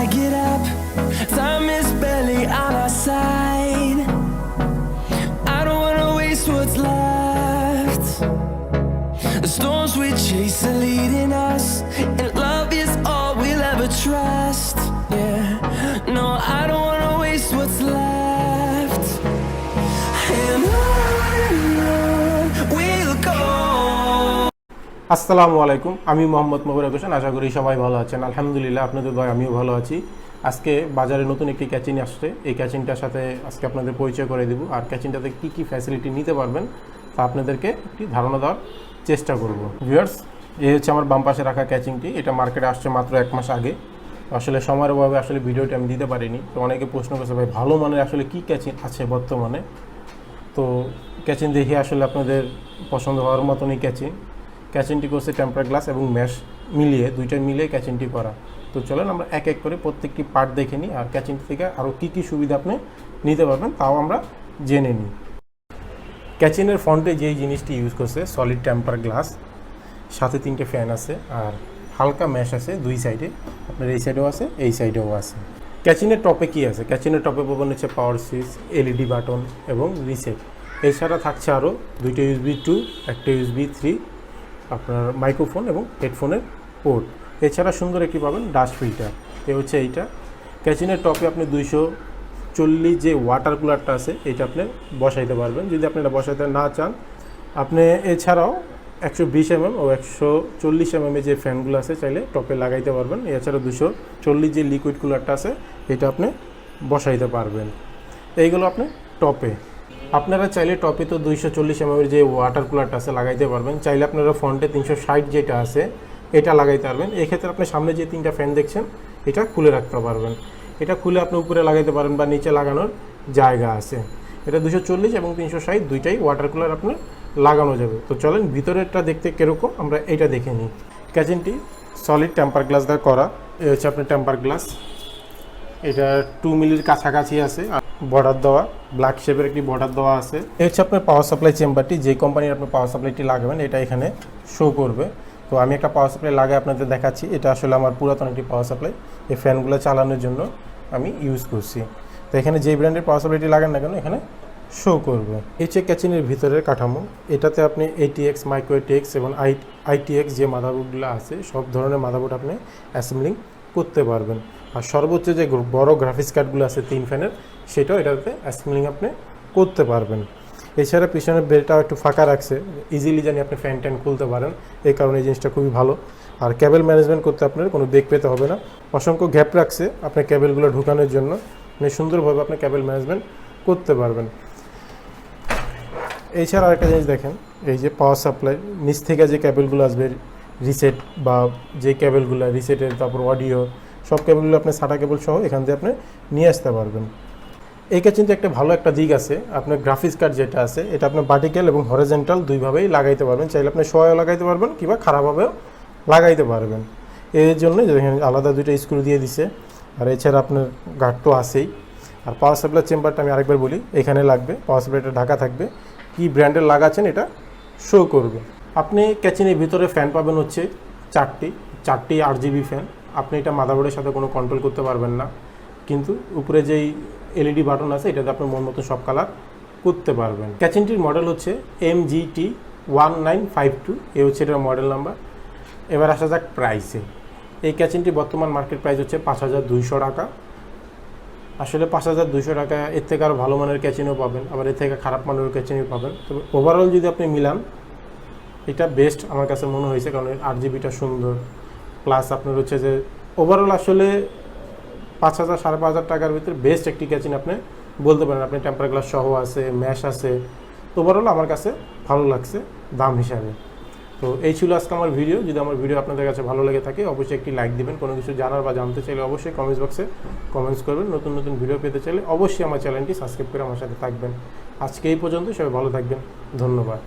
I get up, time is barely on our side. I don't wanna waste what's left. The storms we chase are leading us, and love is all we'll ever trust. Yeah, no, I don't wanna waste what's left. And on we'll go. আসসালামু আলাইকুম, আমি মোহাম্মদ মবরক হোসেন। আশা করি সবাই ভালো আছেন। আলহামদুলিল্লাহ, আপনাদের দয়ায় আমিও ভালো আছি। আজকে বাজারে নতুন একটি ক্যাচিন আসছে। এই ক্যাচিনটার সাথে আজকে আপনাদের পরিচয় করে দেব, আর ক্যাচিনটাতে কী কী ফ্যাসিলিটি নিতে পারবেন তা আপনাদেরকে একটি ধারণা দেওয়ার চেষ্টা করব। ভিউয়ার্স, এই হচ্ছে আমার বাম পাশে রাখা ক্যাচিনটি। এটা মার্কেটে আসছে মাত্র 1 মাস আগে। আসলে সময়ের অভাবে আসলে ভিডিওটি আমি দিতে পারিনি। তো অনেকে প্রশ্ন করছে, ভাই ভালো মানের আসলে কী ক্যাচিন আছে বর্তমানে। তো ক্যাচিন দেখে আসলে আপনাদের পছন্দ হওয়ার মতনই ক্যাচিনটি করছে টেম্পার গ্লাস এবং ম্যাশ মিলিয়ে, দুইটা মিলিয়ে ক্যাচিনটি করা। তো চলেন আমরা এক এক করে প্রত্যেকটি পার্ট দেখে নিই, আর ক্যাচিনটি থেকে আরও কী কী সুবিধা আপনি নিতে পারবেন তাও আমরা জেনে নিই। ক্যাচিনের ফ্রন্টে যেই জিনিসটি ইউজ করছে সলিড টেম্পার গ্লাস, সাথে 3টে ফ্যান আছে, আর হালকা ম্যাশ আছে দুই সাইডে। আপনার এই সাইডেও আছে, এই সাইডেও আছে। ক্যাচিনের টপে কী আছে? ক্যাচিনের টপে পাবেন হচ্ছে পাওয়ার সুইচ, এলইডি বাটন এবং রিসেট। এছাড়া থাকছে আরও 2টা USB 2, একটা USB 3, আপনার মাইক্রোফোন এবং হেডফোনের পোর্ট। এছাড়া সুন্দর একটি পাবেন ডাস্ট ফিল্টার। এ হচ্ছে এইটা। ক্যাচিনের টপে আপনি 240 যে ওয়াটার কুলারটা আছে এটা আপনি বসাইতে পারবেন। যদি আপনি এটা বসাইতে না চান, আপনি এছাড়াও 120 mm ও 140 mm যে ফ্যানগুলো আছে চাইলে টপে লাগাইতে পারবেন। এছাড়া 240 যে লিকুইড কুলারটা আছে এটা আপনি বসাইতে পারবেন। এইগুলো আপনি টপে। আপনারা চাইলে টপে তো 240 mm যে ওয়াটার কুলারটা আছে লাগাইতে পারবেন। চাইলে আপনারা ফ্রন্টে 360 যেটা আছে এটা লাগাইতে পারবেন। এক্ষেত্রে আপনি সামনে যে 3টা ফ্যান দেখছেন এটা খুলে রাখতে পারবেন। এটা খুলে আপনি উপরে লাগাইতে পারেন বা নিচে লাগানোর জায়গা আছে। এটা 240 এবং 360 দুইটাই ওয়াটার কুলার আপনার লাগানো যাবে। তো চলেন ভিতরেরটা দেখতে কীরকম আমরা এটা দেখে নিই। ক্যাচিনটি সলিড টেম্পার গ্লাস দিয়ে করা। এ হচ্ছে আপনার টেম্পার গ্লাস। এটা 2 মিলির কাছাকাছি আছে, আর বর্ডার দেওয়া, ব্ল্যাক শেপের একটি বর্ডার দেওয়া আছে। এই হচ্ছে আপনার পাওয়ার সাপ্লাই চেম্বারটি। যে কোম্পানির আপনি পাওয়ার সাপ্লাইটি লাগাবেন এটা এখানে শো করবে। তো আমি একটা পাওয়ার সাপ্লাই লাগাই আপনাদের দেখাচ্ছি। এটা আসলে আমার পুরাতন একটি পাওয়ার সাপ্লাই, এই ফ্যানগুলো চালানোর জন্য আমি ইউজ করছি। তো এখানে যে ব্র্যান্ডের পাওয়ার সাপ্লাইটি লাগান না কেন এখানে শো করবে। এই হচ্ছে ক্যাচিনের ভিতরের কাঠামো। এটাতে আপনি ATX, micro-ITX এবং ITX যে মাদারবোর্ডগুলো আছে সব ধরনের মাদারবোর্ড আপনি অ্যাসেম্বলিং করতে পারবেন। আর সর্বোচ্চ যে বড় গ্রাফিক্স কার্ডগুলো আছে 3 ফ্যানের, সেটাও এটাতে অ্যাসেম্বলিং আপনি করতে পারবেন। এছাড়া পিছনের বেলটাও একটু ফাঁকা রাখছে, ইজিলি জানি আপনি ফ্যান ট্যান খুলতে পারেন। এই কারণে এই জিনিসটা খুবই ভালো। আর কেবল ম্যানেজমেন্ট করতে আপনার কোনো বেগ পেতে হবে না। অসংখ্য গ্যাপ রাখছে আপনার কেবলগুলো ঢুকানোর জন্য, মানে সুন্দরভাবে আপনি কেবল ম্যানেজমেন্ট করতে পারবেন। এছাড়া আরেকটা জিনিস দেখেন, এই যে পাওয়ার সাপ্লাই নিচ থেকে যে কেবলগুলো আসবে, রিসেট বা যে কেবলগুলো রিসেটের, তারপর অডিও, সব কেবলগুলো আপনি সাটা কেবল সহ এখান থেকে আপনি নিয়ে আসতে পারবেন। এই ক্যাচিনতে একটা ভালো একটা দিক আছে, আপনার গ্রাফিক্স কার্ড যেটা আছে এটা আপনার ভার্টিক্যাল এবং হরিজন্টাল দুইভাবেই লাগাইতে পারবেন। চাইলে আপনি শোয়াও লাগাইতে পারবেন কিংবা খারাপভাবেও লাগাইতে পারবেন। এর জন্য আলাদা 2টা স্ক্রু দিয়ে দিছে। আর এছাড়া আপনার গার্ড তো আছেই। আর পাওয়ার সাপ্লাই চেম্বারটা আমি আরেকবার বলি, এখানে লাগবে। পাওয়ার সাপ্লাইটা ঢাকা থাকবে, কি ব্র্যান্ডের লাগাচ্ছেন এটা শো করবে। আপনি ক্যাচিনের ভিতরে ফ্যান পাবেন হচ্ছে 4টি RGB ফ্যান। আপনি এটা মাদারবোর্ডের সাথে কোনো কন্ট্রোল করতে পারবেন না, কিন্তু উপরে যেই এলইডি বাটন আছে এটাতে আপনি মন মতো সব কালার করতে পারবেন। ক্যাচিনটির মডেল হচ্ছে MGT-1952, এ হচ্ছে এটার মডেল নাম্বার। এবার আসা যাক প্রাইসে। এই ক্যাচিনটি বর্তমান মার্কেট প্রাইস হচ্ছে 5200 টাকা। আসলে 5200 টাকা এর থেকে আরও ভালো মানের ক্যাচিনও পাবেন, আবার এর থেকে খারাপ মানের ক্যাচিনও পাবেন। তবে ওভারঅল যদি আপনি মিলান এটা বেস্ট আমার কাছে মনে হয়েছে, কারণ RGBটা সুন্দর, প্লাস আপনার হচ্ছে যে ওভারঅল আসলে 5000 5500 টাকার ভিতরে বেস্ট একটি ক্যাচিন আপনি বলতে পারেন। আপনি টেম্পার গ্লাস সহ আছে, ম্যাশ আছে। ওভারঅল আমার কাছে ভালো লাগছে দাম হিসাবে। তো এই ছিল আজকে আমার ভিডিও। যদি আমার ভিডিও আপনাদের কাছে ভালো লেগে থাকে অবশ্যই একটি লাইক দিবেন। কোনো কিছু জানার বা জানতে চাইলে অবশ্যই কমেন্টস বক্সে কমেন্টস করবেন। নতুন নতুন ভিডিও পেতে চাইলে অবশ্যই আমার চ্যানেলটি সাবস্ক্রাইব করে আমার সাথে থাকবেন। আজকে এই পর্যন্ত, সবাই ভালো থাকবেন। ধন্যবাদ।